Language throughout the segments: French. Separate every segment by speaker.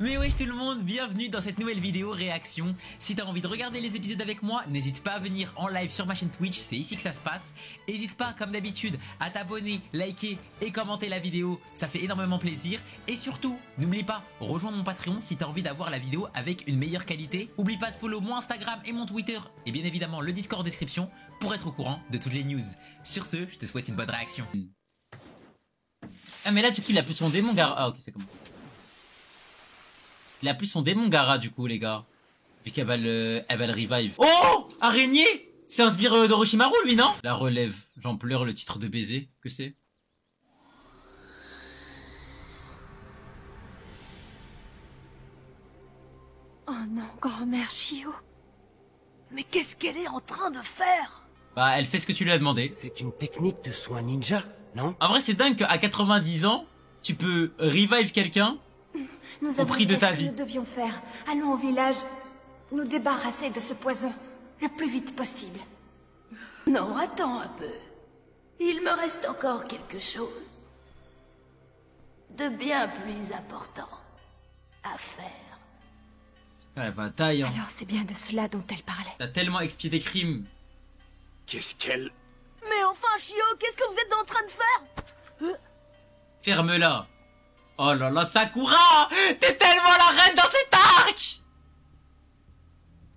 Speaker 1: Mais wesh tout le monde, bienvenue dans cette nouvelle vidéo réaction. Si t'as envie de regarder les épisodes avec moi, n'hésite pas à venir en live sur ma chaîne Twitch, c'est ici que ça se passe. N'hésite pas comme d'habitude à t'abonner, liker et commenter la vidéo, ça fait énormément plaisir. Et surtout, n'oublie pas, rejoins mon Patreon si t'as envie d'avoir la vidéo avec une meilleure qualité. Oublie pas de follow mon Instagram et mon Twitter et bien évidemment le Discord en description pour être au courant de toutes les news. Sur ce, je te souhaite une bonne réaction. Ah mais là du coup il a plus son démon Gaara. Ah ok c'est comme ça. Il a plus son démon Gaara du coup les gars. Vu qu'elle va le revive. Oh araignée. C'est inspiré d'Orochimaru lui non? La relève. J'en pleure le titre de baiser. Que c'est?
Speaker 2: Oh non, grand-mère Shio.
Speaker 3: Mais qu'est-ce qu'elle est en train de faire?
Speaker 1: Bah elle fait ce que tu lui as demandé.
Speaker 4: C'est une technique de soin ninja, non?
Speaker 1: En vrai c'est dingue qu'à 90 ans, tu peux revive quelqu'un
Speaker 2: Nous
Speaker 1: au prix de ta vie.
Speaker 2: Nous devions faire. Allons au village, nous débarrasser de ce poison le plus vite possible.
Speaker 3: Non, attends un peu. Il me reste encore quelque chose de bien plus important à faire.
Speaker 1: Ouais bah taille hein.
Speaker 2: Alors c'est bien de cela dont elle parlait.
Speaker 1: T'as tellement expié des crimes.
Speaker 4: Qu'est-ce qu'elle...
Speaker 3: Mais enfin, Shio, qu'est-ce que vous êtes en train de faire?
Speaker 1: Ferme-la. Oh là là, Sakura! T'es tellement la reine dans cet arc!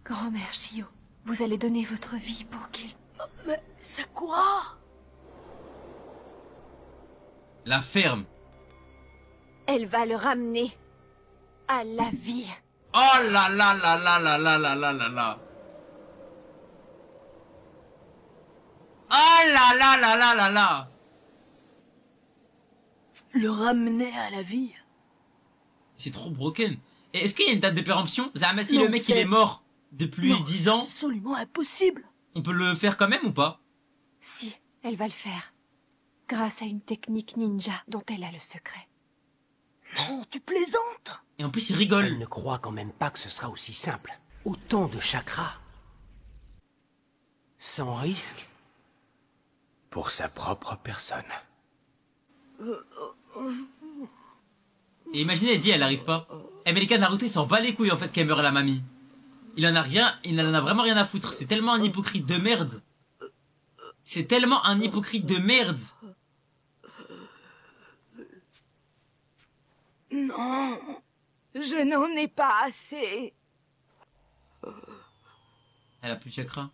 Speaker 2: Grand-mère Shio, vous allez donner votre vie pour qu'il...
Speaker 3: Mais Sakura!
Speaker 1: La ferme.
Speaker 2: Elle va le ramener à la vie.
Speaker 1: Oh là là là là là là là là là là. Oh là là là là là là.
Speaker 3: Le ramener à la vie?
Speaker 1: C'est trop broken. Et est-ce qu'il y a une date de péremption? Zama, si
Speaker 3: Non,
Speaker 1: le mec il est mort depuis
Speaker 3: Non,
Speaker 1: 10 ans,
Speaker 3: absolument impossible.
Speaker 1: on peut le faire quand même ou pas?
Speaker 2: Si, elle va le faire. Grâce à une technique ninja dont elle a le secret.
Speaker 3: Non, tu plaisantes.
Speaker 1: Et en plus il
Speaker 4: Elle
Speaker 1: rigole.
Speaker 4: ne croit quand même pas que ce sera aussi simple. Autant de chakras. Sans risque. Pour sa propre personne.
Speaker 1: Et imaginez, elle dit elle arrive pas. Eh mais les gars, Naruto il s'en bat les couilles en fait qu'elle meurt la mamie. Il en a vraiment rien à foutre. C'est tellement un hypocrite de merde. C'est tellement un hypocrite de merde.
Speaker 3: Non, je n'en ai pas assez.
Speaker 1: Elle a plus de chakra.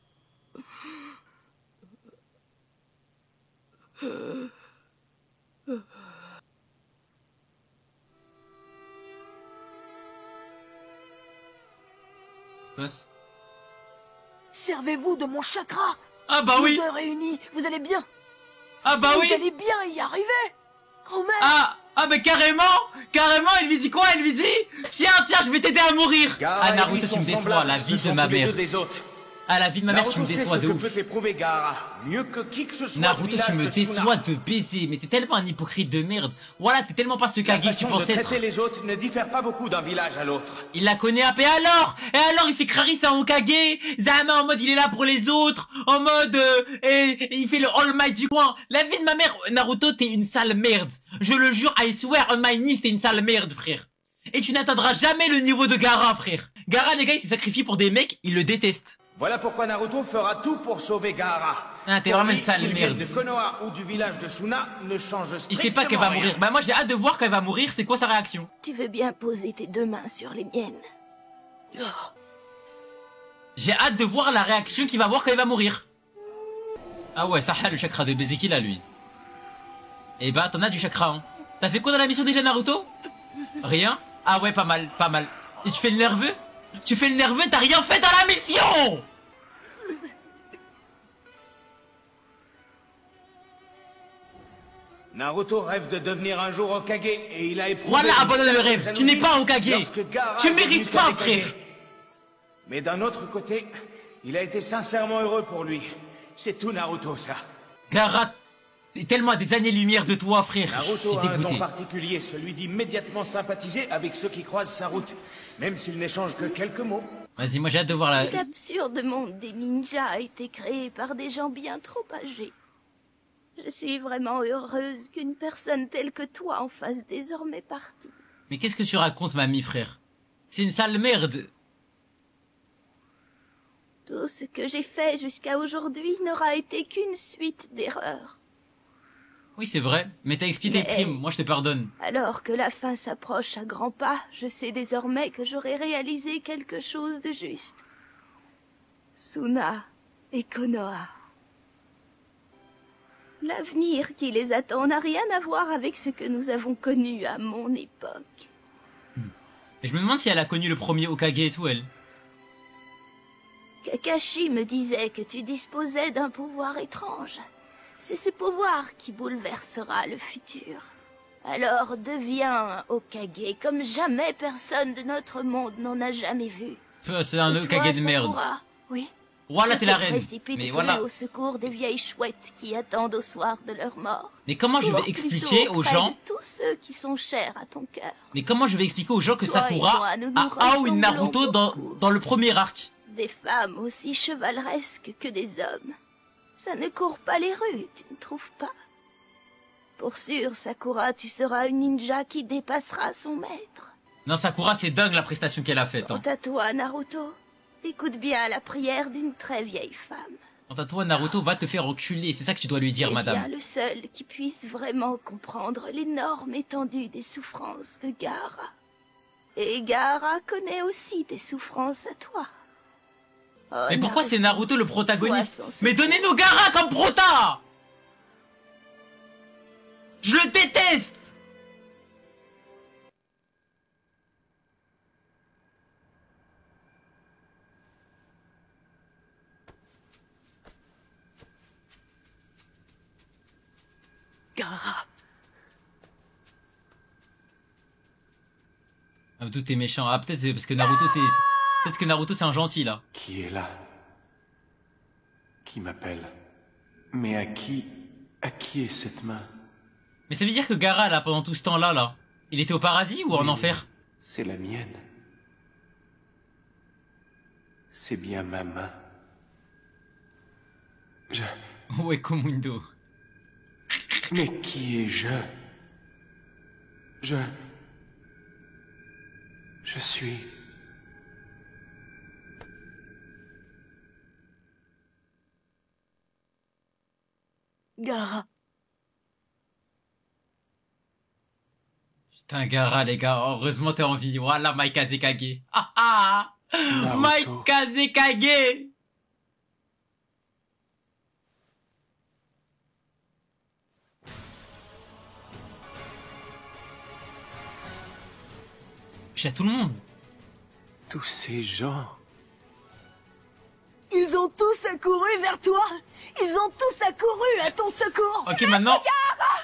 Speaker 1: Passe.
Speaker 3: Servez-vous de mon chakra.
Speaker 1: Ah bah oui.
Speaker 3: Vous deux réunis, vous allez bien.
Speaker 1: Ah bah oui.
Speaker 3: Vous allez bien y arriver. Oh merde.
Speaker 1: Ah mais carrément il lui dit quoi? Il lui dit tiens je vais t'aider à mourir. Ah Naruto tu me déçois, la vie de ma mère. Ah la vie de ma mère tu me déçois de ouf. Naruto tu me déçois de baiser. Mais t'es tellement un hypocrite de merde. Voilà t'es tellement pas ce Kage que tu pensais être.
Speaker 5: Les autres ne diffèrent pas beaucoup d'un village à l'autre.
Speaker 1: Il la connaît un peu alors. Et alors il fait Clarisse à Hokage. Zama en mode il est là pour les autres. En mode et il fait le All Might du coin. La vie de ma mère Naruto t'es une sale merde. Je le jure I swear on my knees t'es une sale merde frère. Et tu n'atteindras jamais le niveau de Gaara frère. Gaara les gars il s'est sacrifié pour des mecs, il le déteste.
Speaker 5: Voilà pourquoi Naruto fera tout pour sauver Gaara.
Speaker 1: Ah t'es
Speaker 5: Pour
Speaker 1: vraiment
Speaker 5: lui,
Speaker 1: une sale
Speaker 5: qu'il vienne
Speaker 1: merde.
Speaker 5: de Konoha ou du village de Suna ne change strictement
Speaker 1: Il sait pas qu'elle va
Speaker 5: rien.
Speaker 1: mourir. Bah moi j'ai hâte de voir quand elle va mourir, c'est quoi sa réaction.
Speaker 3: Tu veux bien poser tes deux mains sur les miennes?
Speaker 1: J'ai hâte de voir la réaction qu'il va avoir quand il va mourir. Ah ouais, ça a le chakra de baiser qu'il a lui. Eh bah t'en as du chakra hein. T'as fait quoi dans la mission déjà Naruto? Rien? Ah ouais pas mal, pas mal. Et tu fais le nerveux? Tu fais le nerveux, t'as rien fait dans la mission!
Speaker 5: Naruto rêve de devenir un jour Hokage et il a éprouvé...
Speaker 1: Voilà,
Speaker 5: une
Speaker 1: abandonne le
Speaker 5: certaine
Speaker 1: rêve. Tu
Speaker 5: jalousie
Speaker 1: n'es pas Hokage.
Speaker 5: lorsque Gaara
Speaker 1: Tu
Speaker 5: est
Speaker 1: mérites
Speaker 5: devenu
Speaker 1: pas,
Speaker 5: Kage.
Speaker 1: frère.
Speaker 5: Mais d'un autre côté, il a été sincèrement heureux pour lui. C'est tout Naruto ça.
Speaker 1: Gaara est tellement à des années-lumière de toi frère. Je
Speaker 5: Naruto
Speaker 1: suis
Speaker 5: a un don
Speaker 1: dégoûté.
Speaker 5: particulier, celui d'immédiatement sympathiser avec ceux qui croisent sa route, même s'ils n'échangent que quelques mots.
Speaker 1: Vas-y, moi j'ai hâte de voir la...
Speaker 3: L'absurde monde des ninjas a été créé par des gens bien trop âgés. Je suis vraiment heureuse qu'une personne telle que toi en fasse désormais partie.
Speaker 1: Mais qu'est-ce que tu racontes, mamie, frère? C'est une sale merde.
Speaker 3: Tout ce que j'ai fait jusqu'à aujourd'hui n'aura été qu'une suite d'erreurs.
Speaker 1: Oui, c'est vrai. Mais t'as expié tes crimes, moi je te pardonne.
Speaker 3: Alors que la fin s'approche à grands pas, je sais désormais que j'aurai réalisé quelque chose de juste. Suna et Konoha. L'avenir qui les attend n'a rien à voir avec ce que nous avons connu à mon époque.
Speaker 1: Et je me demande si elle a connu le premier Hokage et tout, elle.
Speaker 3: Kakashi me disait que tu disposais d'un pouvoir étrange. C'est ce pouvoir qui bouleversera le futur. Alors deviens un Hokage comme jamais personne de notre monde n'en a jamais vu.
Speaker 1: C'est un Hokage de merde.
Speaker 3: Oui.
Speaker 1: Voilà, t'es la reine.
Speaker 3: Mais voilà. Au secours des vieilles chouettes qui attendent au soir de leur mort.
Speaker 1: Mais comment je vais expliquer aux gens...
Speaker 3: tous ceux qui sont chers à ton cœur.
Speaker 1: Mais comment je vais expliquer aux gens que Sakura a Ao et Naruto dans le premier arc?
Speaker 3: Des femmes aussi chevaleresques que des hommes. Ça ne court pas les rues, tu ne trouves pas? Pour sûr, Sakura, tu seras une ninja qui dépassera son maître.
Speaker 1: Non, Sakura, c'est dingue la prestation qu'elle a faite.
Speaker 3: Quant à toi, Naruto, écoute bien la prière d'une très vieille femme.
Speaker 1: Quant à toi, Naruto va te faire enculer, c'est ça que tu dois lui dire, madame.
Speaker 3: Bien le seul qui puisse vraiment comprendre l'énorme étendue des souffrances de Gaara. Et Gaara connaît aussi tes souffrances à toi. Oh,
Speaker 1: mais pourquoi c'est Naruto le protagoniste? Mais
Speaker 3: secours.
Speaker 1: donnez-nous Gaara comme prota! Je le déteste!
Speaker 3: Gaara.
Speaker 1: Ah, tout est méchant. Ah, peut-être c'est parce que Naruto c'est... Peut-être que Naruto c'est un gentil là.
Speaker 4: Qui est là? Qui m'appelle? Mais à qui est cette main?
Speaker 1: Mais ça veut dire que Gaara là, pendant tout ce temps-là, là, il était au paradis ou en enfer?
Speaker 4: C'est la mienne. C'est bien ma main.
Speaker 1: Ouais, Komundo.
Speaker 4: Mais qui est-je? Je suis...
Speaker 3: Gaara.
Speaker 1: Putain, Gaara, les gars, heureusement t'es en vie. Voilà, Mai Kazekage. Ah ah! Mai Kazekage! J'ai à tout le monde.
Speaker 4: Tous ces gens...
Speaker 3: Ils ont tous accouru vers toi. Ils ont tous accouru à ton secours.
Speaker 1: Ok,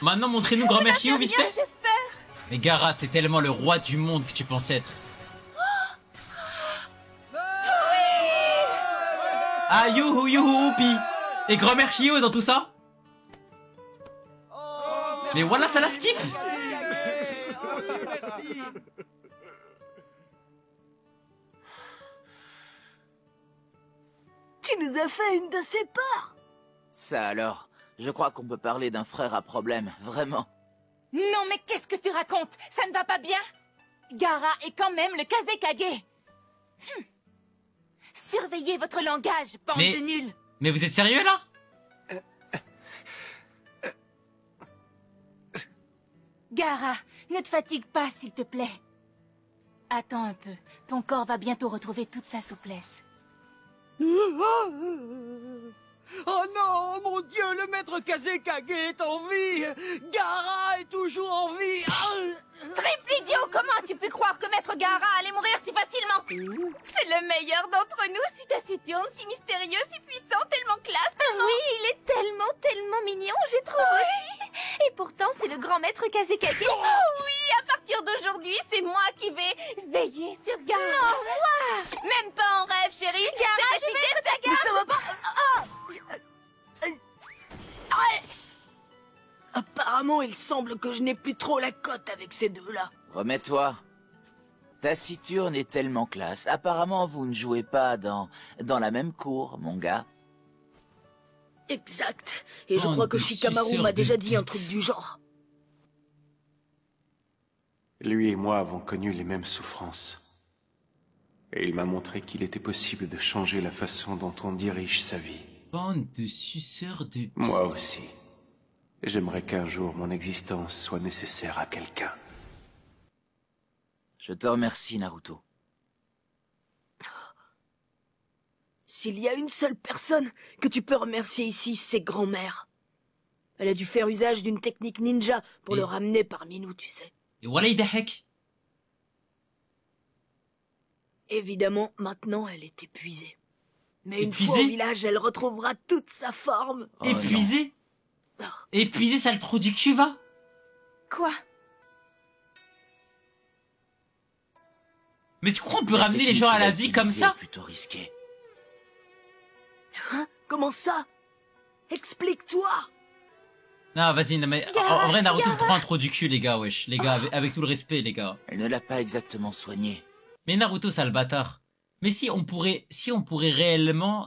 Speaker 1: maintenant montrez-nous grand-mère Shio vite fait.
Speaker 3: J'espère.
Speaker 1: Mais Gaara, t'es tellement le roi du monde que tu pensais être. Ah, youhou, youhou, oupi. Et grand-mère Shio dans tout ça? Mais voilà, ça la skip.
Speaker 3: Tu nous as fait une de ces peurs.
Speaker 6: Ça alors, je crois qu'on peut parler d'un frère à problème, vraiment.
Speaker 7: Non mais qu'est-ce que tu racontes? Ça ne va pas bien? Gaara est quand même le Kazekage. Surveillez votre langage, bande de nuls.
Speaker 1: Mais vous êtes sérieux là?
Speaker 7: Gaara, ne te fatigue pas s'il te plaît. Attends un peu, ton corps va bientôt retrouver toute sa souplesse.
Speaker 8: Oh non, mon Dieu, le maître Kazekage est en vie. Gaara est toujours en vie.
Speaker 7: Triple idiot, comment as-tu pu croire que maître Gaara allait mourir si facilement? C'est le meilleur d'entre nous, si taciturne, si mystérieux, si puissant, tellement classe, tellement...
Speaker 3: Oui, il est tellement mignon, je trouve aussi. Et pourtant, c'est le grand maître Kazekage.
Speaker 7: Oh oui, à partir d'aujourd'hui, c'est moi qui vais veiller sur Gaara.
Speaker 3: Non, moi.
Speaker 7: Même pas en rêve, chérie.
Speaker 3: Gaara, je vais être ta garde.
Speaker 8: Ça va pas. Apparemment, il semble que je n'ai plus trop la cote avec ces deux-là.
Speaker 6: Remets-toi. Taciturne est tellement classe. Apparemment, vous ne jouez pas dans la même cour, mon gars.
Speaker 8: Exact. Et je
Speaker 1: Oh,
Speaker 8: crois que
Speaker 1: de
Speaker 8: Shikamaru
Speaker 1: suceur
Speaker 8: m'a
Speaker 1: de
Speaker 8: déjà dit un
Speaker 1: bite.
Speaker 8: truc du genre.
Speaker 4: Lui et moi avons connu les mêmes souffrances. Et il m'a montré qu'il était possible de changer la façon dont on dirige sa vie.
Speaker 1: Bande de suceurs de bite.
Speaker 4: Moi aussi. J'aimerais qu'un jour mon existence soit nécessaire à quelqu'un.
Speaker 6: Je te remercie, Naruto.
Speaker 9: S'il y a une seule personne que tu peux remercier ici, c'est grand-mère. Elle a dû faire usage d'une technique ninja pour le ramener parmi nous, tu sais.
Speaker 1: Et voilà, يضحك.
Speaker 9: Évidemment, maintenant, elle est épuisée. Mais une
Speaker 1: Épuisée
Speaker 9: fois au village, elle retrouvera toute sa forme.
Speaker 6: Oh,
Speaker 1: Épuisé. Épuisé, ça le trou du cul, va.
Speaker 2: Quoi?
Speaker 1: Mais tu crois on peut ramener les gens à la vie comme ça?
Speaker 6: Plutôt risqué.
Speaker 9: Hein? Comment ça? Explique-toi.
Speaker 1: Non, vas-y, non, mais en vrai, Naruto, c'est trop un trou du cul, les gars, wesh. Les gars, avec tout le respect, les gars.
Speaker 6: Elle ne l'a pas exactement soigné.
Speaker 1: Mais Naruto, ça le bâtard. Mais si on pourrait réellement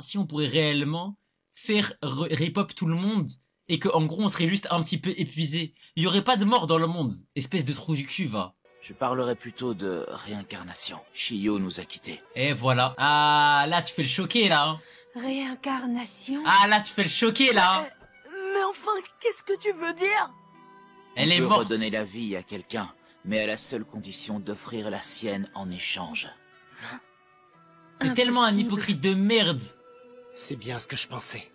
Speaker 1: faire rip-hop tout le monde, et que, en gros, on serait juste un petit peu épuisé, il y aurait pas de mort dans le monde. Espèce de trou du cul, va.
Speaker 6: Je parlerai plutôt de réincarnation. Shio nous a quittés.
Speaker 1: Et voilà. Ah, là, tu fais le choquer, là. Hein.
Speaker 2: Réincarnation?
Speaker 1: Ah, là, tu fais le choquer, là. Hein.
Speaker 9: Mais enfin, qu'est-ce que tu veux dire?
Speaker 1: Elle est
Speaker 6: On peut
Speaker 1: morte.
Speaker 6: redonner la vie à quelqu'un, mais à la seule condition d'offrir la sienne en échange.
Speaker 1: Mais tellement un
Speaker 2: Impossible.
Speaker 1: hypocrite de merde.
Speaker 4: C'est bien ce que je pensais.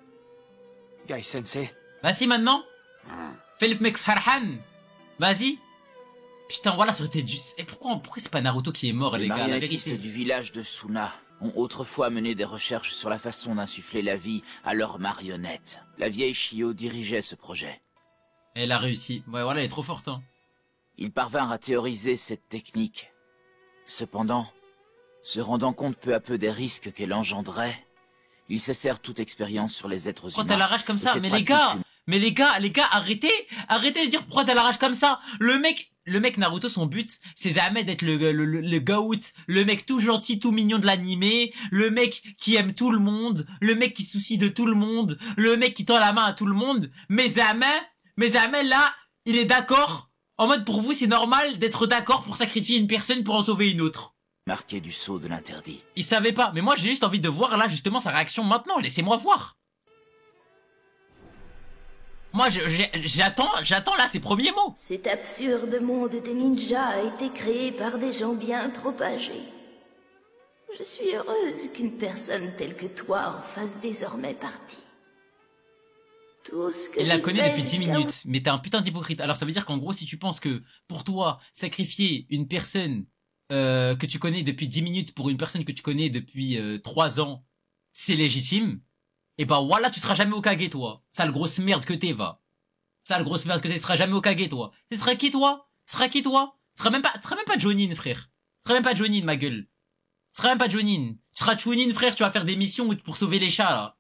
Speaker 4: Gai Sensei.
Speaker 1: Vas-y, maintenant. Fais le mec Farhan. Vas-y. Putain, voilà, ça aurait été du... Et pourquoi c'est pas Naruto qui est mort,
Speaker 6: Les
Speaker 1: les gars, la
Speaker 6: marionnettistes
Speaker 1: vérité.
Speaker 6: du village de Suna ont autrefois mené des recherches sur la façon d'insuffler la vie à leurs marionnettes. La vieille Shio dirigeait ce projet.
Speaker 1: Elle a réussi. Ouais, voilà, elle est trop forte, hein.
Speaker 6: Ils parvinrent à théoriser cette technique. Cependant, se rendant compte peu à peu des risques qu'elle engendrait, ils cessèrent toute expérience sur les êtres
Speaker 1: Pourquoi
Speaker 6: humains.
Speaker 1: t'as la rage comme
Speaker 6: Et
Speaker 1: ça?
Speaker 6: cette
Speaker 1: Mais les
Speaker 6: pratique
Speaker 1: gars, arrêtez de dire pourquoi t'as la rage comme ça. Le mec Naruto, son but, c'est jamais d'être le goat, le mec tout gentil, tout mignon de l'animé, le mec qui aime tout le monde, le mec qui se soucie de tout le monde, le mec qui tend la main à tout le monde. Mais jamais là, il est d'accord. En mode, pour vous, c'est normal d'être d'accord pour sacrifier une personne pour en sauver une autre.
Speaker 6: marquée du sceau de l'interdit.
Speaker 1: Il savait pas. Mais moi, j'ai juste envie de voir là, justement, sa réaction maintenant. Laissez-moi voir. Moi, j'attends là ses premiers mots.
Speaker 3: Cet absurde monde des ninjas a été créé par des gens bien trop âgés. Je suis heureuse qu'une personne telle que toi en fasse désormais partie. Tout ce que
Speaker 1: Il la
Speaker 3: j'ai
Speaker 1: connaît
Speaker 3: fait
Speaker 1: depuis 10
Speaker 3: jusqu'à
Speaker 1: minutes, mais t'es un putain d'hypocrite. Alors ça veut dire qu'en gros, si tu penses que pour toi, sacrifier une personne que tu connais depuis 10 minutes pour une personne que tu connais depuis 3 ans, c'est légitime, et ben voilà, tu seras jamais au Kage, toi. Sale grosse merde que t'es, va. Sale grosse merde que t'es, tu seras jamais au Kage, toi. Tu seras qui, toi? Tu seras qui, toi? Tu seras même pas Jonin, frère. Tu seras même pas Jonin, ma gueule. Tu seras même pas Jonin. Tu seras Chunin, frère, tu vas faire des missions pour sauver les chats, là.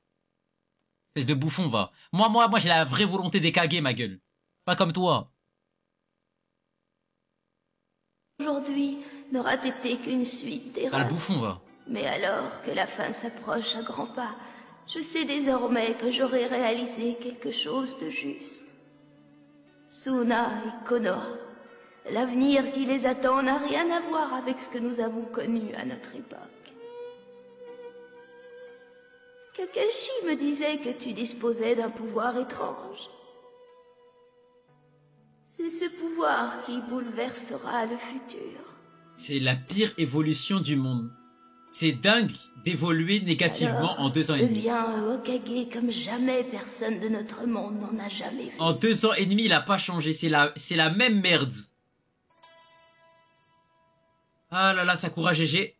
Speaker 1: Espèce de bouffon, va. Moi, j'ai la vraie volonté des Kage, ma gueule. Pas comme toi.
Speaker 3: aujourd'hui n'aura été qu'une suite
Speaker 1: Pas le
Speaker 3: d'erreurs.
Speaker 1: bouffon, va.
Speaker 3: Mais alors que la fin s'approche à grands pas, je sais désormais que j'aurai réalisé quelque chose de juste. Suna et Konoha, l'avenir qui les attend n'a rien à voir avec ce que nous avons connu à notre époque. Kakashi me disait que tu disposais d'un pouvoir étrange. C'est ce pouvoir qui bouleversera le futur.
Speaker 1: C'est la pire évolution du monde. C'est dingue d'évoluer négativement
Speaker 3: Alors,
Speaker 1: en 2 ans et demi.
Speaker 3: deviens un Hokage comme jamais personne de notre monde n'en a jamais vu.
Speaker 1: En 2 ans et demi, il a pas changé. C'est la même merde. Ah là là, Sakura GG.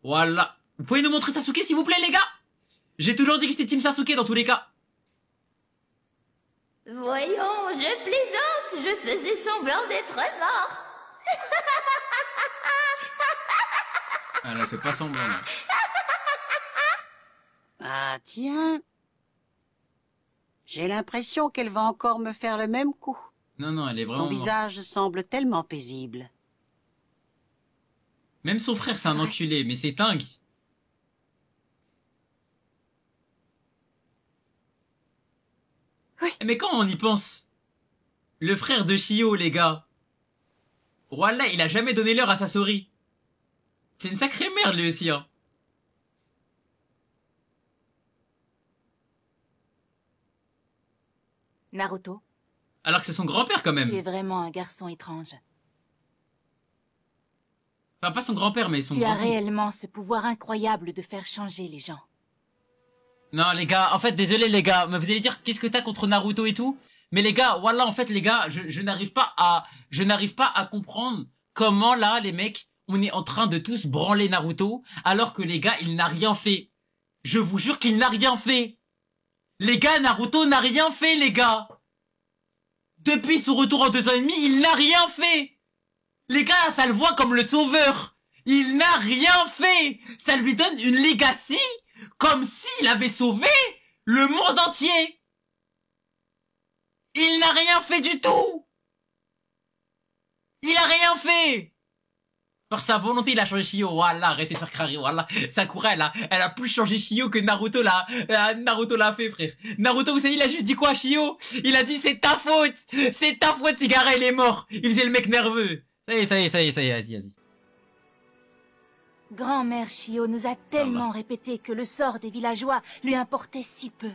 Speaker 1: Voilà. Vous pouvez nous montrer Sasuke, s'il vous plaît, les gars? J'ai toujours dit que j'étais Team Sasuke dans tous les cas.
Speaker 3: Voyons, je plaisante, je faisais semblant d'être mort.
Speaker 1: Elle a fait pas semblant, là.
Speaker 10: Ah tiens. J'ai l'impression qu'elle va encore me faire le même coup.
Speaker 1: Non, elle est vraiment...
Speaker 10: Son visage semble tellement paisible.
Speaker 1: Même son frère, c'est un enculé, mais c'est dingue.
Speaker 2: Oui.
Speaker 1: Mais quand on y pense, le frère de Shio, les gars, voilà, il a jamais donné l'heure à Sasori. C'est une sacrée merde, lui aussi, hein.
Speaker 2: Naruto,
Speaker 1: Alors que c'est son grand-père, quand même.
Speaker 2: tu es vraiment un garçon étrange.
Speaker 1: Enfin, pas son grand-père, mais son
Speaker 2: Tu as
Speaker 1: grand-père.
Speaker 2: réellement ce pouvoir incroyable de faire changer les gens.
Speaker 1: Non, les gars, en fait, désolé, les gars, mais vous allez dire, qu'est-ce que t'as contre Naruto et tout? Mais les gars, voilà, en fait, les gars, je n'arrive pas à comprendre comment, là, les mecs, on est en train de tous branler Naruto, alors que les gars, il n'a rien fait. Je vous jure qu'il n'a rien fait. Les gars, Naruto n'a rien fait, les gars. Depuis son retour en 2 ans et demi, il n'a rien fait. Les gars, ça le voit comme le sauveur. Il n'a rien fait. Ça lui donne une legacy comme s'il avait sauvé le monde entier. Il n'a rien fait du tout. Il a rien fait. Par sa volonté, il a changé Shio. Voilà, arrêtez de faire crari. Voilà, Sakura, elle a plus changé Shio que Naruto l'a fait, frère. Naruto, vous savez, il a juste dit quoi à Shio? Il a dit, c'est ta faute. C'est ta faute, Sigara, il est mort. Il faisait le mec nerveux. Ça y est, vas-y.
Speaker 2: Grand-mère Shio nous a tellement répété que le sort des villageois lui importait si peu.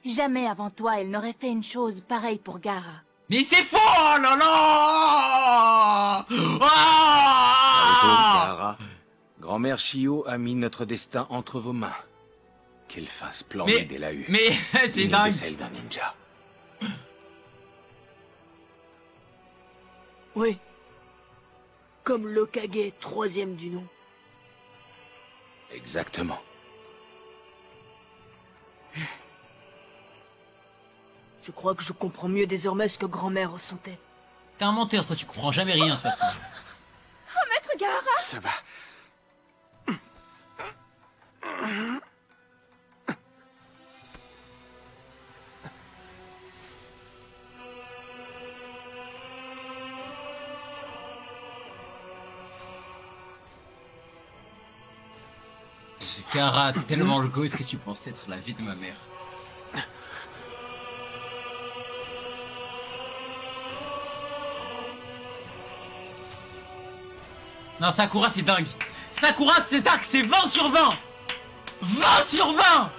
Speaker 2: Jamais avant toi, elle n'aurait fait une chose pareille pour Gaara.
Speaker 1: Mais c'est faux, oh là là.
Speaker 5: Naruto,
Speaker 1: Ah
Speaker 5: Gaara, grand-mère Shio a mis notre destin entre vos mains. Quelle fin splendide elle a eue.
Speaker 1: Mais c'est
Speaker 5: Digne
Speaker 1: dingue.
Speaker 5: de celle d'un ninja.
Speaker 9: Oui. Comme l'Hokage, 3e du nom.
Speaker 5: Exactement.
Speaker 9: Je crois que je comprends mieux désormais ce que grand-mère ressentait.
Speaker 1: T'es un menteur, toi, tu comprends jamais rien, de toute façon.
Speaker 7: Oh, maître Gaara!
Speaker 4: Ça va.
Speaker 1: Gaara, t'es tellement le gosse que tu penses être la vie de ma mère. Non, Sakura, c'est dingue. Sakura, c'est dark, c'est 20 sur 20. 20 sur 20.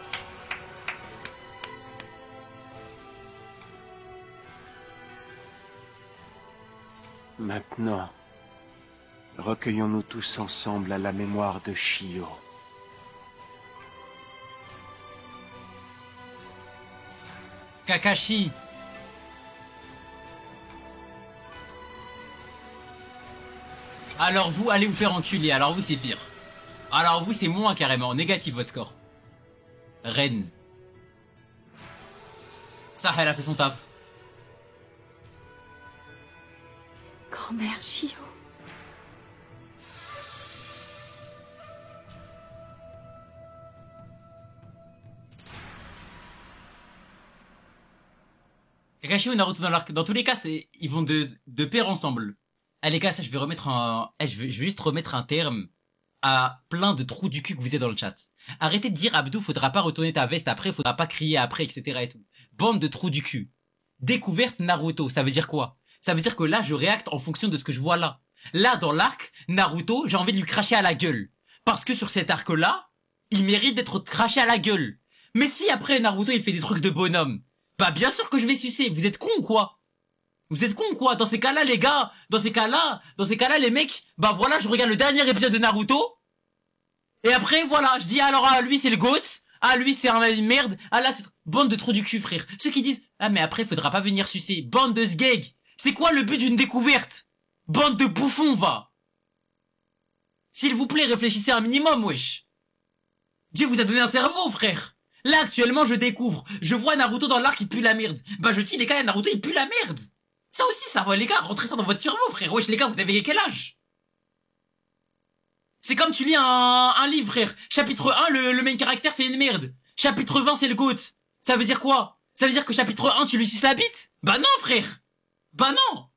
Speaker 4: Maintenant, recueillons-nous tous ensemble à la mémoire de Shio.
Speaker 1: Kakashi. Alors vous, allez vous faire enculer. Alors vous, c'est pire. Alors vous, c'est moins carrément. Négatif, votre score. Reine. Ça, elle a fait son taf.
Speaker 2: Grand-mère Shio.
Speaker 1: Kakashi ou Naruto dans l'arc. Dans tous les cas, ils vont de pair ensemble. Ah les gars, ça je vais remettre je vais juste remettre un terme à plein de trous du cul que vous êtes dans le chat. Arrêtez de dire Abdou, faudra pas retourner ta veste après, faudra pas crier après, etc. et tout. Bande de trous du cul. Découverte Naruto, ça veut dire quoi? Ça veut dire que là, je réacte en fonction de ce que je vois là. Là, dans l'arc, Naruto, j'ai envie de lui cracher à la gueule. Parce que sur cet arc-là, il mérite d'être craché à la gueule. Mais si après Naruto, il fait des trucs de bonhomme, bah bien sûr que je vais sucer. Vous êtes cons ou quoi? Vous êtes cons ou quoi? Dans ces cas-là, les gars, dans ces cas-là, les mecs, bah voilà, je regarde le dernier épisode de Naruto. Et après, voilà, je dis alors, ah, lui, c'est le GOAT. Ah, lui, c'est une merde. Ah, là, c'est bande de trous du cul, frère. Ceux qui disent, ah, mais après, faudra pas venir sucer. Bande de sgeg. C'est quoi le but d'une découverte? Bande de bouffons, va. S'il vous plaît, réfléchissez un minimum, wesh. Dieu vous a donné un cerveau, frère. Là, actuellement, je découvre. Je vois Naruto dans l'arc, il pue la merde. Bah, je dis, les gars, Naruto, il pue la merde. Ça aussi, ça va, les gars, rentrez ça dans votre cerveau, frère. Wesh, les gars, vous avez quel âge? C'est comme tu lis un livre, frère. Chapitre 1, le main caractère, c'est une merde. Chapitre 20, c'est le GOAT. Ça veut dire quoi? Ça veut dire que chapitre 1, tu lui suces la bite? Bah non, frère. Bah non.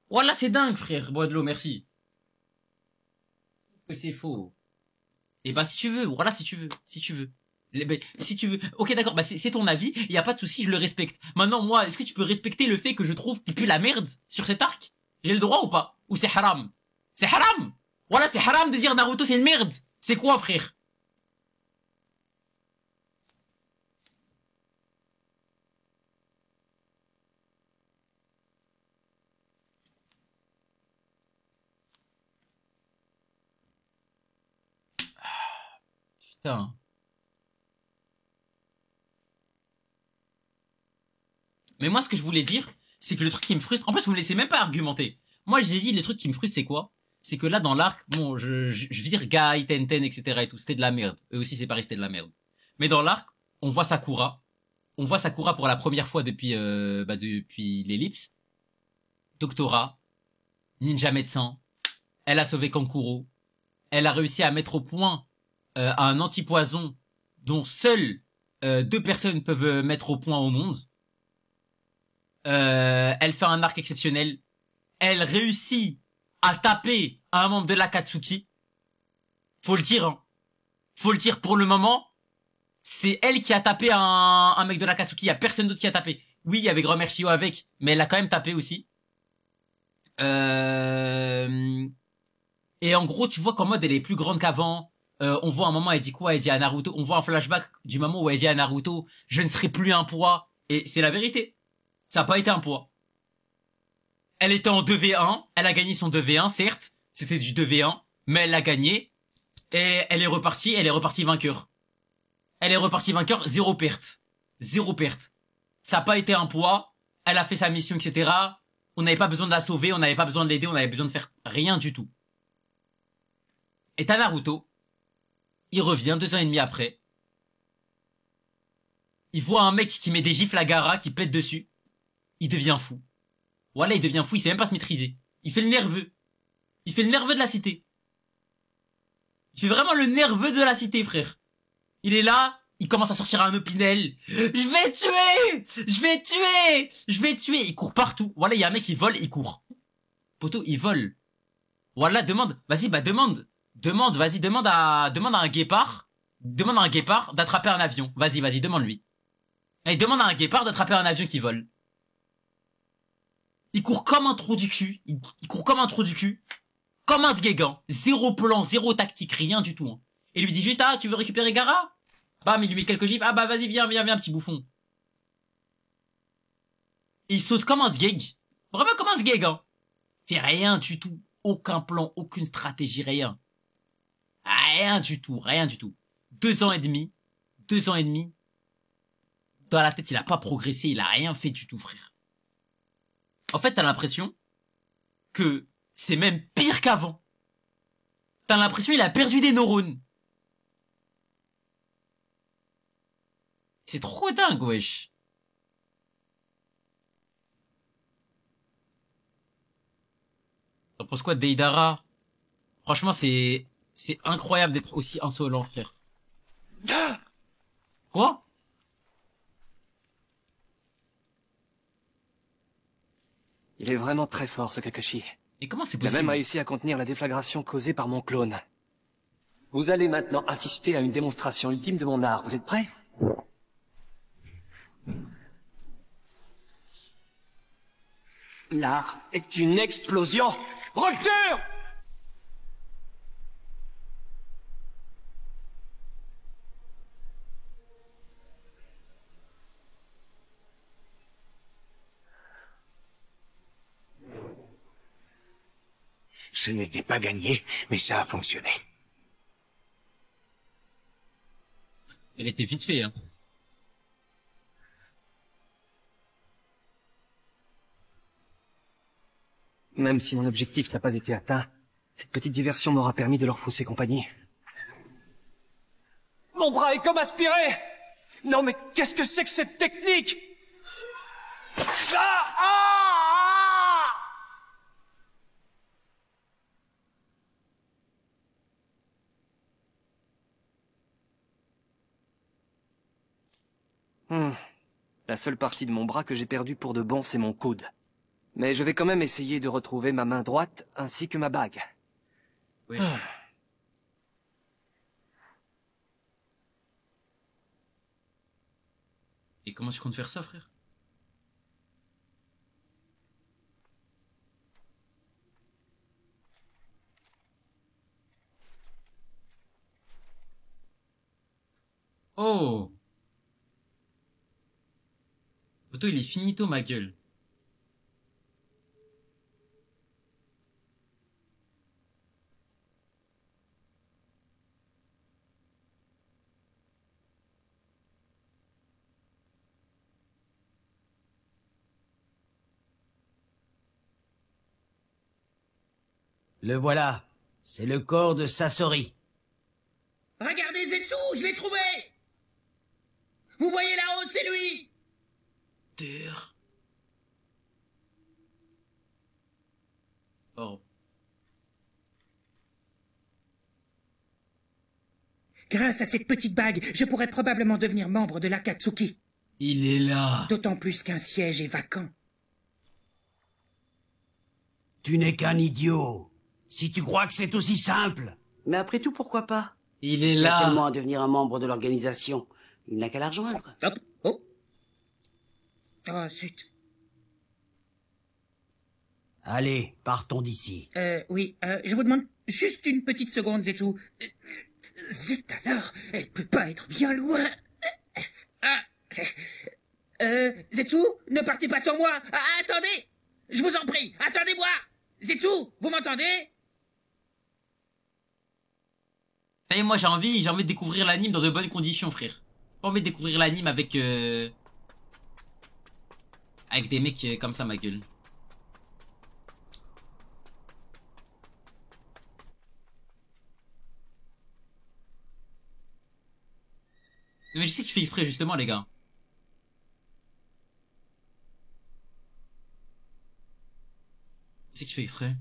Speaker 1: Voilà, c'est dingue, frère. Bois de l'eau, merci. Que c'est faux. Et bah, si tu veux, voilà, si tu veux. Si tu veux. Ok, d'accord, bah c'est ton avis, y a pas de souci, je le respecte. Maintenant, moi, est-ce que tu peux respecter le fait que je trouve qu'il pue la merde sur cet arc? J'ai le droit ou pas? Ou c'est haram? C'est haram. Voilà, c'est haram de dire Naruto c'est une merde. C'est quoi, frère? Putain. Mais moi, ce que je voulais dire, c'est que le truc qui me frustre... En plus, vous me laissez même pas argumenter. Moi, j'ai dit, le truc qui me frustre, c'est quoi? C'est que là, dans l'arc, bon, je vire Guy, Tenten, etc. et tout. C'était de la merde. Eux aussi, c'est pareil, c'était de la merde. Mais dans l'arc, on voit Sakura. On voit Sakura pour la première fois depuis, depuis l'ellipse. Doctorat. Ninja médecin. Elle a sauvé Kankuro. Elle a réussi à mettre au point un antipoison dont seules 2 personnes peuvent mettre au point au monde. Elle fait un arc exceptionnel. Elle réussit à taper un membre de l'Akatsuki. Faut le dire, hein. Faut le dire pour le moment. C'est elle qui a tapé un mec de l'Akatsuki. Il y a personne d'autre qui a tapé. Oui, il y avait Grand-Mère Shio avec, mais elle a quand même tapé aussi. Et en gros, tu vois qu'en mode elle est plus grande qu'avant. On voit un moment, elle dit quoi? Elle dit à Naruto. On voit un flashback du moment où elle dit à Naruto, je ne serai plus un poids. Et c'est la vérité. Ça n'a pas été un poids. Elle était en 2v1. Elle a gagné son 2v1, certes. C'était du 2v1. Mais elle l'a gagné. Et elle est repartie vainqueur. Elle est repartie vainqueur, 0 perte. 0 perte. Ça n'a pas été un poids. Elle a fait sa mission, etc. On n'avait pas besoin de la sauver. On n'avait pas besoin de l'aider. On n'avait besoin de faire rien du tout. Et t'as Naruto. Il revient 2 ans et demi après. Il voit un mec qui met des gifles à Gaara, qui pète dessus. Il devient fou. Voilà, il devient fou, il sait même pas se maîtriser. Il fait le nerveux. Il fait le nerveux de la cité. Il fait vraiment le nerveux de la cité, frère. Il est là, il commence à sortir un opinel. Je vais tuer! Je vais tuer! Je vais tuer! Il court partout. Voilà, il y a un mec qui vole, il court. Poto, il vole. Voilà, demande. Vas-y, bah demande. Demande, vas-y, demande à un guépard. Demande à un guépard d'attraper un avion. Vas-y, demande-lui. Allez, demande à un guépard d'attraper un avion qui vole. Il court comme un trou du cul. Il court comme un trou du cul. Comme un sguégan. 0 plan, 0 tactique, rien du tout. Hein. Et il lui dit juste, ah, tu veux récupérer Gaara? Bam, il lui met quelques gifs. Ah bah vas-y, viens, petit bouffon. Et il saute comme un sgeg. Vraiment comme un sgeg, hein. Fait rien du tout. Aucun plan, aucune stratégie, rien. Rien du tout, rien du tout. 2 ans et demi. 2 ans et demi. Dans la tête, il a pas progressé, il a rien fait du tout, frère. En fait, t'as l'impression que c'est même pire qu'avant. T'as l'impression qu'il a perdu des neurones. C'est trop dingue, wesh. T'en penses quoi de Deidara? Franchement, c'est incroyable d'être aussi insolent, frère. Quoi?
Speaker 11: Il est vraiment très fort, ce Kakashi.
Speaker 1: Et comment c'est
Speaker 11: possible? Il a même réussi à contenir la déflagration causée par mon clone. Vous allez maintenant assister à une démonstration ultime de mon art. Vous êtes prêts? L'art est une explosion. Rupture!
Speaker 5: Ce n'était pas gagné, mais ça a fonctionné.
Speaker 1: Elle était vite fait, hein.
Speaker 11: Même si mon objectif n'a pas été atteint, cette petite diversion m'aura permis de leur fausser compagnie. Mon bras est comme aspiré! Non mais qu'est-ce que c'est que cette technique? La seule partie de mon bras que j'ai perdue pour de bon, c'est mon coude. Mais je vais quand même essayer de retrouver ma main droite ainsi que ma bague.
Speaker 1: Oui. Et comment tu comptes faire ça, frère? Oh. Otto, il est finito, ma gueule.
Speaker 8: Le voilà. C'est le corps de Sasori.
Speaker 12: Regardez Zetsu, je l'ai trouvé! Vous voyez là-haut, c'est lui!
Speaker 1: Terre. Oh.
Speaker 12: Grâce à cette petite bague, je pourrais probablement devenir membre de l'Akatsuki.
Speaker 1: Il est là.
Speaker 12: D'autant plus qu'un siège est vacant.
Speaker 8: Tu n'es qu'un idiot. Si tu crois que c'est aussi simple.
Speaker 10: Mais après tout, pourquoi pas?
Speaker 1: Il est
Speaker 10: Il a
Speaker 1: là.
Speaker 10: tellement à devenir un membre de l'organisation. Il n'a qu'à la rejoindre.
Speaker 12: Hop, oh. Oh, zut.
Speaker 8: Allez, partons d'ici.
Speaker 12: Oui, je vous demande juste une petite seconde, Zetsu. Zut alors, elle peut pas être bien loin. Zetsu, ne partez pas sans moi. Ah, attendez, je vous en prie, attendez-moi. Zetsu, vous m'entendez?
Speaker 1: Et moi j'ai envie de découvrir l'anime dans de bonnes conditions, frère. Pas envie de découvrir l'anime avec des mecs comme ça, ma gueule. Mais je sais qu'il fait exprès justement, les gars. Je sais qu'il fait exprès.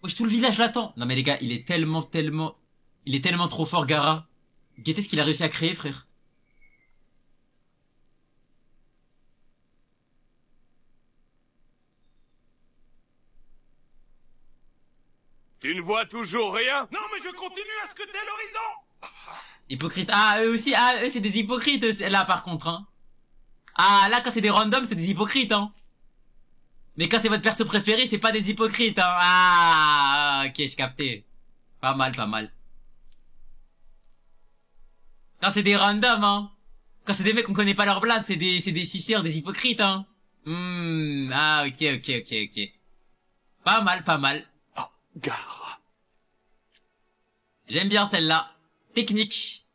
Speaker 1: Wesh, tout le village l'attend. Non mais les gars, il est tellement trop fort, Gaara. Guettez ce qu'il a réussi à créer, frère.
Speaker 13: Tu ne vois toujours rien?
Speaker 14: Non, mais je continue à scruter l'horizon.
Speaker 1: Hypocrite. Ah, eux aussi. Ah, eux, c'est des hypocrites, là, par contre, hein. Ah, là, quand c'est des randoms, c'est des hypocrites, hein. Mais quand c'est votre perso préféré, c'est pas des hypocrites, hein. Ah, ok, j'ai capté. Pas mal, pas mal. Quand c'est des randoms, hein. Quand c'est des mecs qu'on connaît pas leur place, c'est des suceurs, des hypocrites, hein. Ah, ok. Pas mal, pas mal.
Speaker 13: Oh, Gaara.
Speaker 1: J'aime bien celle-là. Technique.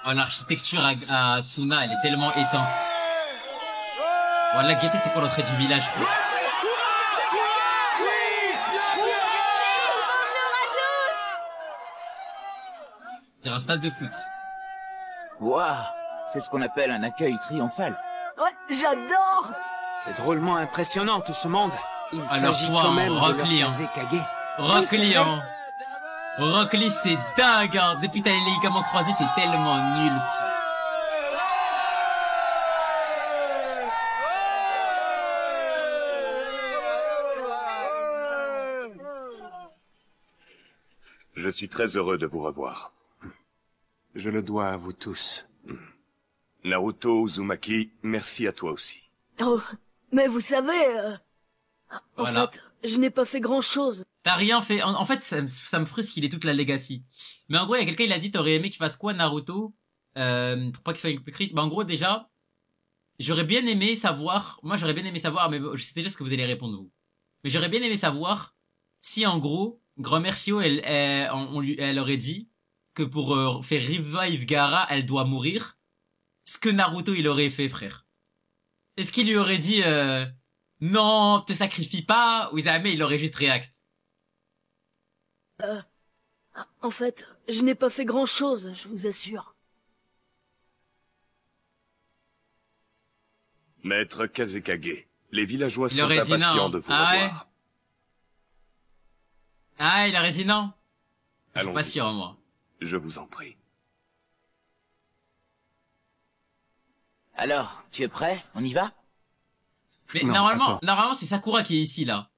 Speaker 1: Oh, l'architecture à Suna, elle est tellement éteinte. Voilà, guettez, c'est pour l'entrée du village, frère. C'est un stade de foot.
Speaker 6: Waouh, c'est ce qu'on appelle un accueil triomphal.
Speaker 9: Ouais, j'adore.
Speaker 11: C'est drôlement impressionnant tout ce monde. Il
Speaker 1: Alors
Speaker 11: s'agit
Speaker 1: toi,
Speaker 11: quand même
Speaker 1: Rock
Speaker 11: de
Speaker 1: Lee,
Speaker 11: leur
Speaker 1: hein.
Speaker 11: Kazekage.
Speaker 1: Rock Lee, hein. Rock Lee, c'est dingue, hein. Depuis que t'as les ligaments croisés, t'es tellement nul.
Speaker 13: Je suis très heureux de vous revoir.
Speaker 4: Je le dois à vous tous.
Speaker 13: Naruto, Uzumaki, merci à toi aussi.
Speaker 9: Oh, mais vous savez... En
Speaker 1: Voilà.
Speaker 9: fait, je n'ai pas fait grand-chose.
Speaker 1: T'as rien fait. En fait, ça me frustre qu'il ait toute la legacy. Mais en gros, il y a quelqu'un, il a dit, t'aurais aimé qu'il fasse quoi, Naruto, pour pas qu'il soit hypocrite. Bah, en gros, déjà, j'aurais bien aimé savoir, moi, j'aurais bien aimé savoir, mais je sais déjà ce que vous allez répondre, vous. Mais j'aurais bien aimé savoir si, en gros, Grand-mère Shio, elle aurait dit que pour faire revive Gaara, elle doit mourir. Ce que Naruto, il aurait fait, frère. Est-ce qu'il lui aurait dit, non, te sacrifie pas, ou jamais il aurait juste react?
Speaker 9: En fait, je n'ai pas fait grand-chose, je vous assure.
Speaker 13: Maître Kazekage, les villageois
Speaker 1: Il
Speaker 13: sont
Speaker 1: aurait dit
Speaker 13: impatients
Speaker 1: non.
Speaker 13: de vous
Speaker 1: Ah ouais?
Speaker 13: revoir.
Speaker 1: Ah, il aurait dit non? Je suis pas
Speaker 13: Allons-y.
Speaker 1: sûr, moi.
Speaker 13: Je vous en prie.
Speaker 6: Alors, tu es prêt? On y va?
Speaker 1: Mais
Speaker 4: Non,
Speaker 1: normalement c'est Sakura qui est ici, là.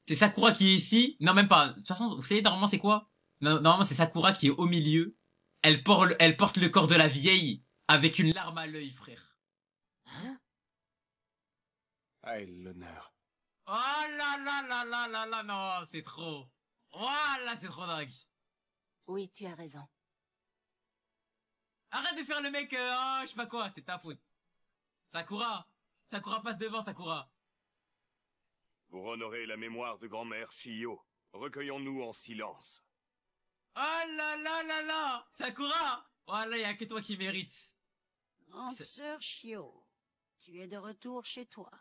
Speaker 1: C'est Sakura qui est ici. Non, même pas. De toute façon, vous savez, normalement, c'est quoi? Normalement, c'est Sakura qui est au milieu. Elle porte le corps de la vieille avec une larme à l'œil, frère.
Speaker 6: Hein?
Speaker 4: Ah, l'honneur.
Speaker 1: Oh là là là là là là, non, c'est trop. Oh là, c'est trop dingue.
Speaker 2: Oui, tu as raison.
Speaker 1: Arrête de faire le mec, oh, je sais pas quoi, c'est ta faute. Sakura passe devant, Sakura.
Speaker 13: Pour honorer la mémoire de grand-mère Shio, recueillons-nous en silence.
Speaker 1: Oh là là là là, Sakura. Oh là, y a que toi qui mérites.
Speaker 15: Grande sœur Shio, tu es de retour chez toi.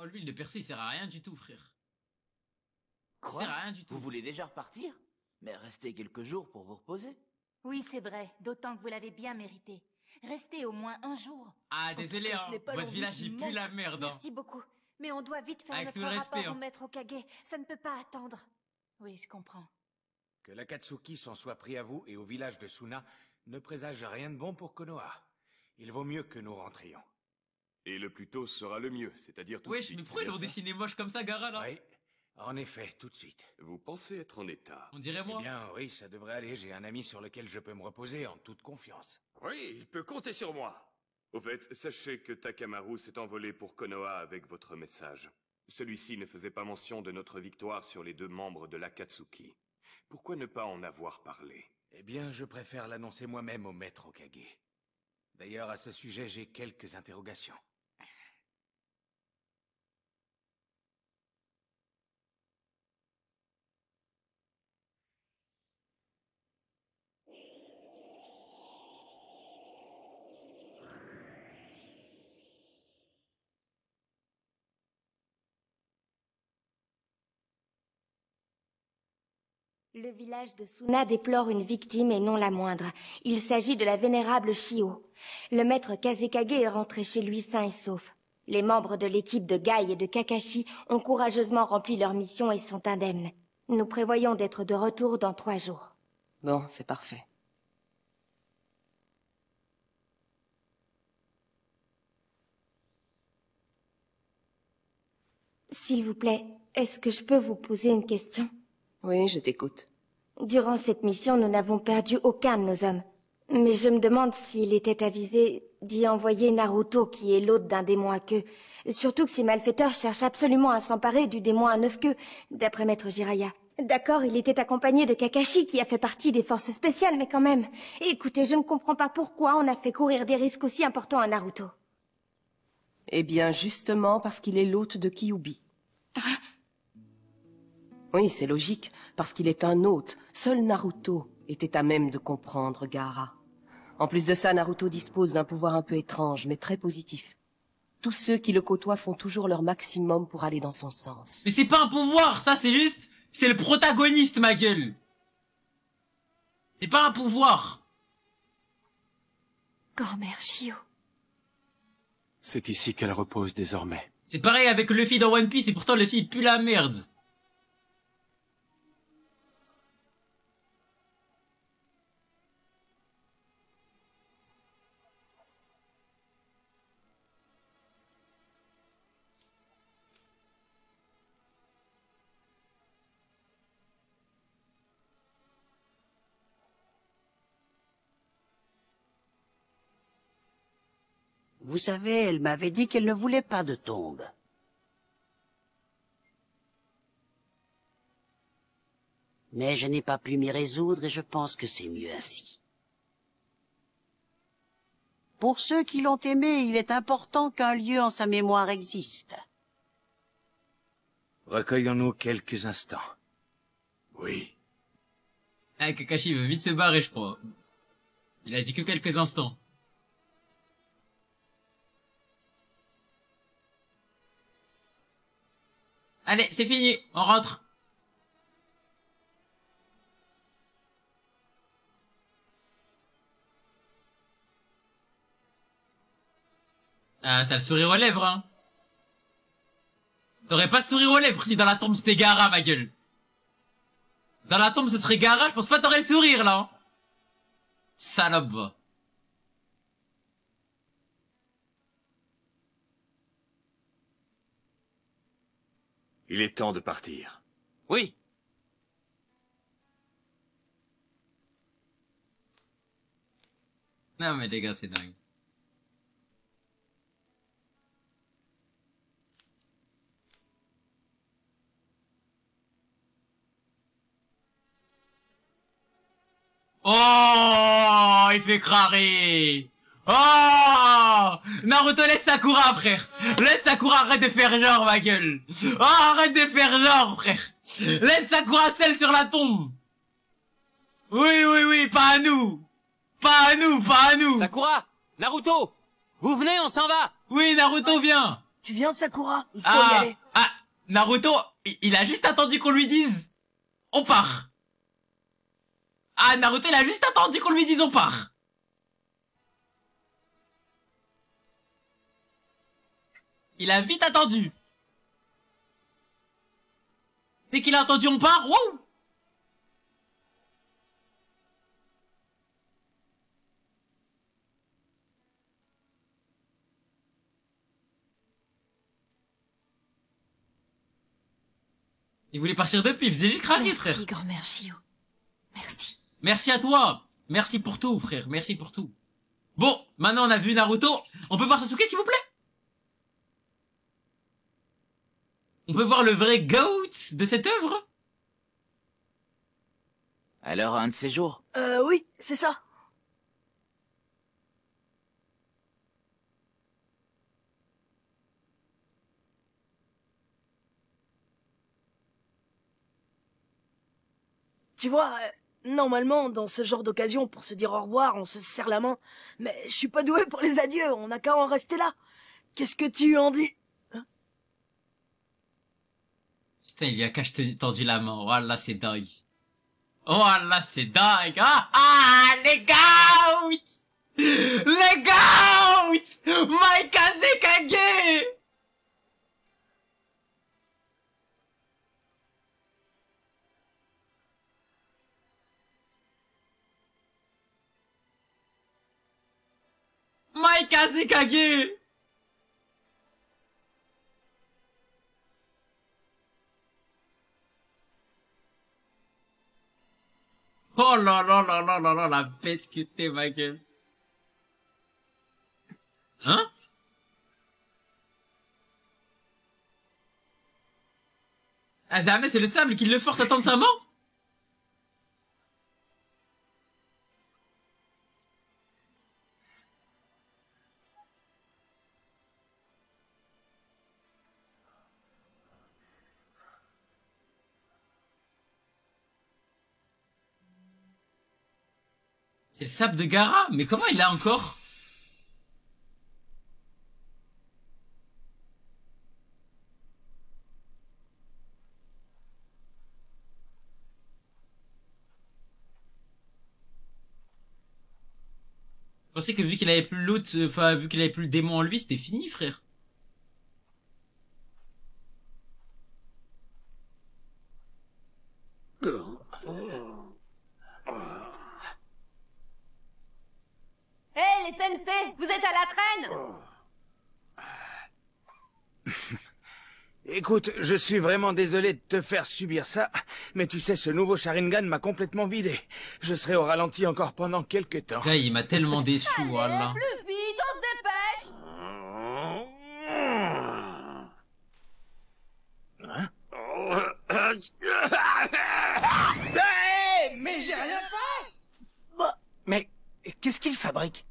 Speaker 1: Oh, lui, le perso, il sert à rien du tout, frère. Il
Speaker 6: Quoi?
Speaker 1: sert à rien du tout.
Speaker 6: Vous voulez déjà repartir? Mais restez quelques jours pour vous reposer.
Speaker 2: Oui, c'est vrai, d'autant que vous l'avez bien mérité. Restez au moins un jour.
Speaker 1: Ah, désolé, hein. Votre village, il pue la merde, hein.
Speaker 7: Merci beaucoup. Mais on doit vite faire
Speaker 1: Avec
Speaker 7: notre
Speaker 1: tout le respect,
Speaker 7: rapport
Speaker 1: hein.
Speaker 7: au maître Okage. Ça ne peut pas attendre.
Speaker 2: Oui, je comprends.
Speaker 5: Que l'Akatsuki s'en soit pris à vous et au village de Suna ne présage rien de bon pour Konoha. Il vaut mieux que nous rentrions.
Speaker 13: Et le plus tôt sera le mieux, c'est-à-dire tout de
Speaker 1: Wesh,
Speaker 13: suite.
Speaker 1: mais pourquoi ils l'ont dessiné moche comme ça, Gaara, là?
Speaker 5: Oui, en effet, tout de suite.
Speaker 13: Vous pensez être en état?
Speaker 1: On dirait moi.
Speaker 5: Eh bien, oui, ça devrait aller. J'ai un ami sur lequel je peux me reposer en toute confiance.
Speaker 13: Oui, il peut compter sur moi. Au fait, sachez que Takamaru s'est envolé pour Konoha avec votre message. Celui-ci ne faisait pas mention de notre victoire sur les 2 membres de l'Akatsuki. Pourquoi ne pas en avoir parlé?
Speaker 5: Eh bien, je préfère l'annoncer moi-même au maître Okage. D'ailleurs, à ce sujet, j'ai quelques interrogations.
Speaker 16: Le village de Suna déplore une victime et non la moindre. Il s'agit de la vénérable Shio. Le maître Kazekage est rentré chez lui sain et sauf. Les membres de l'équipe de Gai et de Kakashi ont courageusement rempli leur mission et sont indemnes. Nous prévoyons d'être de retour dans 3 jours.
Speaker 9: Bon, c'est parfait.
Speaker 16: S'il vous plaît, est-ce que je peux vous poser une question?
Speaker 9: Oui, je t'écoute.
Speaker 16: Durant cette mission, nous n'avons perdu aucun de nos hommes. Mais je me demande s'il était avisé d'y envoyer Naruto, qui est l'hôte d'un démon à queue. Surtout que ces malfaiteurs cherchent absolument à s'emparer du démon à 9 queues, d'après Maître Jiraiya. D'accord, il était accompagné de Kakashi, qui a fait partie des forces spéciales, mais quand même. Écoutez, je ne comprends pas pourquoi on a fait courir des risques aussi importants à Naruto.
Speaker 9: Eh bien, justement parce qu'il est l'hôte de Kyuubi. Oui, c'est logique, parce qu'il est un hôte. Seul Naruto était à même de comprendre Gaara. En plus de ça, Naruto dispose d'un pouvoir un peu étrange, mais très positif. Tous ceux qui le côtoient font toujours leur maximum pour aller dans son sens.
Speaker 1: Mais c'est pas un pouvoir, ça c'est juste... C'est le protagoniste, ma gueule. C'est pas un pouvoir.
Speaker 16: Grand-mère Shio.
Speaker 4: C'est ici qu'elle repose désormais.
Speaker 1: C'est pareil avec Luffy dans One Piece et pourtant Luffy pue la merde.
Speaker 15: Vous savez, elle m'avait dit qu'elle ne voulait pas de tombe. Mais je n'ai pas pu m'y résoudre et je pense que c'est mieux ainsi. Pour ceux qui l'ont aimé, il est important qu'un lieu en sa mémoire existe.
Speaker 5: Recueillons-nous quelques instants.
Speaker 4: Oui.
Speaker 1: Ah, Kakashi veut vite se barrer, je crois. Il a dit que quelques instants. Allez, c'est fini, on rentre. Ah, t'as le sourire aux lèvres, hein. T'aurais pas le sourire aux lèvres si dans la tombe c'était Gaara, ma gueule. Dans la tombe ce serait Gaara, je pense pas t'aurais le sourire, là. Hein. Salope, va.
Speaker 13: Il est temps de partir.
Speaker 11: Oui.
Speaker 1: Non mais les gars, c'est dingue. Oh, il fait crarer. Oh, Naruto, laisse Sakura, frère. Laisse Sakura, arrête de faire genre, ma gueule. Oh, arrête de faire genre, frère. Laisse Sakura seule sur la tombe. Oui, oui, oui, pas à nous. Pas à nous, pas à nous.
Speaker 11: Sakura, Naruto, vous venez, on s'en va.
Speaker 1: Oui, Naruto, viens.
Speaker 8: Tu viens, Sakura? Il faut y aller.
Speaker 1: Ah, Naruto, il a juste attendu qu'on lui dise on part. Ah, Naruto, il a juste attendu qu'on lui dise on part. Il a vite attendu. Dès qu'il a entendu on part, wow. Il voulait partir depuis, il faisait juste craquer, frère.
Speaker 2: Merci, grand-mère Shio. Merci.
Speaker 1: Merci à toi. Merci pour tout, frère. Merci pour tout. Bon, maintenant on a vu Naruto. On peut voir Sasuke, s'il vous plaît? On peut voir le vrai GOAT de cette œuvre?
Speaker 6: Alors, un de ces jours.
Speaker 8: Oui, c'est ça. Tu vois, normalement, dans ce genre d'occasion, pour se dire au revoir, on se serre la main. Mais je suis pas doué pour les adieux, on n'a qu'à en rester là. Qu'est-ce que tu en dis?
Speaker 1: Putain, il y a qu'à tendu la main. Oh là, c'est dingue. Oh là, c'est dingue. Ah, les GOAT! Les GOAT! Maikaze Kage! Maikaze Kage! Oh là là là là là là, la bête que t'es, ma gueule. Hein? Ah, jamais c'est le sable qui le force à tendre sa main? C'est le sable de Gaara? Mais comment il l'a encore? Je pensais que vu qu'il avait plus l'autre, enfin vu qu'il avait plus le démon en lui, c'était fini, frère.
Speaker 7: Hé, les sensei, vous êtes à la traîne?
Speaker 5: Écoute, je suis vraiment désolé de te faire subir ça, mais tu sais, ce nouveau Sharingan m'a complètement vidé. Je serai au ralenti encore pendant quelques temps.
Speaker 1: Gars, il m'a tellement déçu, voilà.
Speaker 7: Plus vite, on se dépêche!
Speaker 5: Hein?
Speaker 8: Hey, mais j'ai rien fait!
Speaker 11: Bah, mais qu'est-ce qu'il fabrique?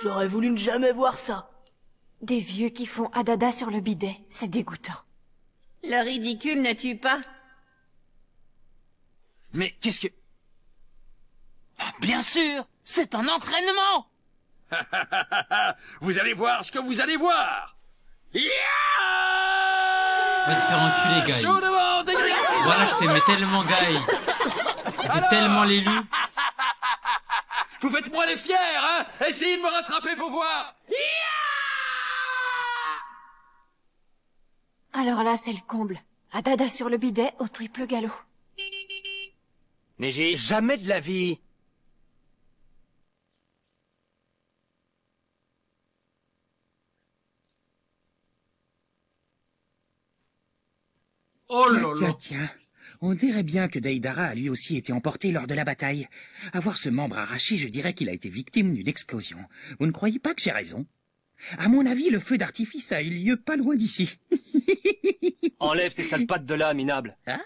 Speaker 8: J'aurais voulu ne jamais voir ça.
Speaker 2: Des vieux qui font Adada sur le bidet, c'est dégoûtant.
Speaker 7: Le ridicule ne tue pas.
Speaker 11: Mais qu'est-ce que... Bien sûr, c'est un entraînement.
Speaker 13: Vous allez voir ce que vous allez voir.
Speaker 1: Va te faire enculer, Guy. Voilà, je t'aimais tellement, Guy. T'es tellement l'élu.
Speaker 13: Vous faites moi les fiers, hein? Essayez de me rattraper pour voir.
Speaker 2: Alors là, c'est le comble. Adada sur le bidet au triple galop.
Speaker 11: Neji, jamais de la vie.
Speaker 1: Oh là là.
Speaker 12: Tiens. On dirait bien que Deidara a lui aussi été emporté lors de la bataille. À voir ce membre arraché, je dirais qu'il a été victime d'une explosion. Vous ne croyez pas que j'ai raison? À mon avis, le feu d'artifice a eu lieu pas loin d'ici.
Speaker 11: Enlève tes sales pattes de là, minable.
Speaker 12: Hein?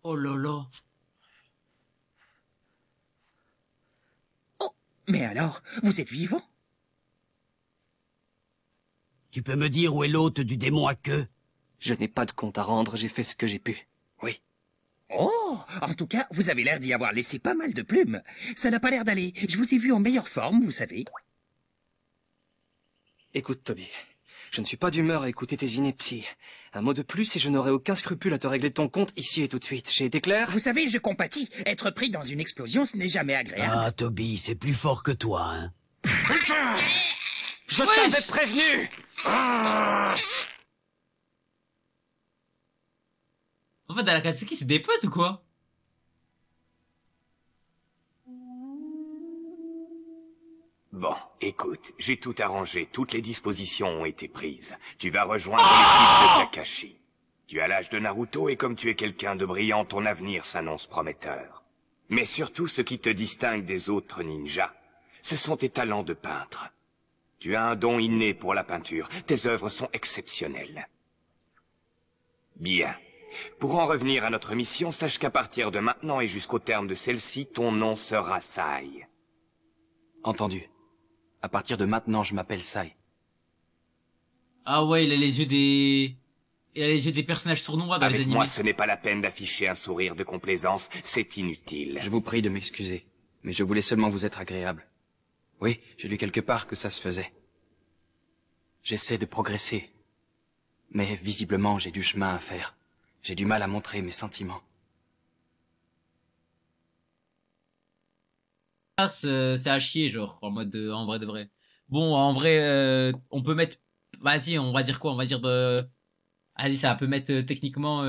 Speaker 1: Oh là là.
Speaker 12: Oh, mais alors, vous êtes vivant?
Speaker 10: Tu peux me dire où est l'hôte du démon à queue?
Speaker 11: Je n'ai pas de compte à rendre, j'ai fait ce que j'ai pu.
Speaker 12: Oui. Oh, en tout cas, vous avez l'air d'y avoir laissé pas mal de plumes. Ça n'a pas l'air d'aller. Je vous ai vu en meilleure forme, vous savez.
Speaker 11: Écoute, Toby, je ne suis pas d'humeur à écouter tes inepties. Un mot de plus et je n'aurai aucun scrupule à te régler ton compte ici et tout de suite. J'ai été clair?
Speaker 12: Vous savez, je compatis. Être pris dans une explosion, ce n'est jamais agréable.
Speaker 10: Ah, Toby, c'est plus fort que toi, hein.
Speaker 11: Je t'avais prévenu!
Speaker 1: En fait, dans la Akatsuki, c'est des potes ou quoi?
Speaker 13: Bon, écoute, j'ai tout arrangé, toutes les dispositions ont été prises. Tu vas rejoindre l'équipe de Kakashi. Tu as l'âge de Naruto et comme tu es quelqu'un de brillant, ton avenir s'annonce prometteur. Mais surtout, ce qui te distingue des autres ninjas, ce sont tes talents de peintre. Tu as un don inné pour la peinture, tes œuvres sont exceptionnelles. Bien. Pour en revenir à notre mission, sache qu'à partir de maintenant et jusqu'au terme de celle-ci, ton nom sera Sai.
Speaker 17: Entendu. À partir de maintenant, je m'appelle Sai.
Speaker 1: Ah ouais, il a les yeux des... Il a les yeux des personnages sournois dans les
Speaker 13: Avec
Speaker 1: animés.
Speaker 13: moi, ce n'est pas la peine d'afficher un sourire de complaisance, c'est inutile.
Speaker 17: Je vous prie de m'excuser, mais je voulais seulement vous être agréable. Oui, j'ai lu quelque part que ça se faisait. J'essaie de progresser, mais visiblement j'ai du chemin à faire. J'ai du mal à montrer mes sentiments.
Speaker 1: C'est à chier, genre, en mode en vrai de vrai. Bon, en vrai, on peut mettre... Vas-y, on va dire quoi? On va dire de... Vas-y, ça peut mettre techniquement...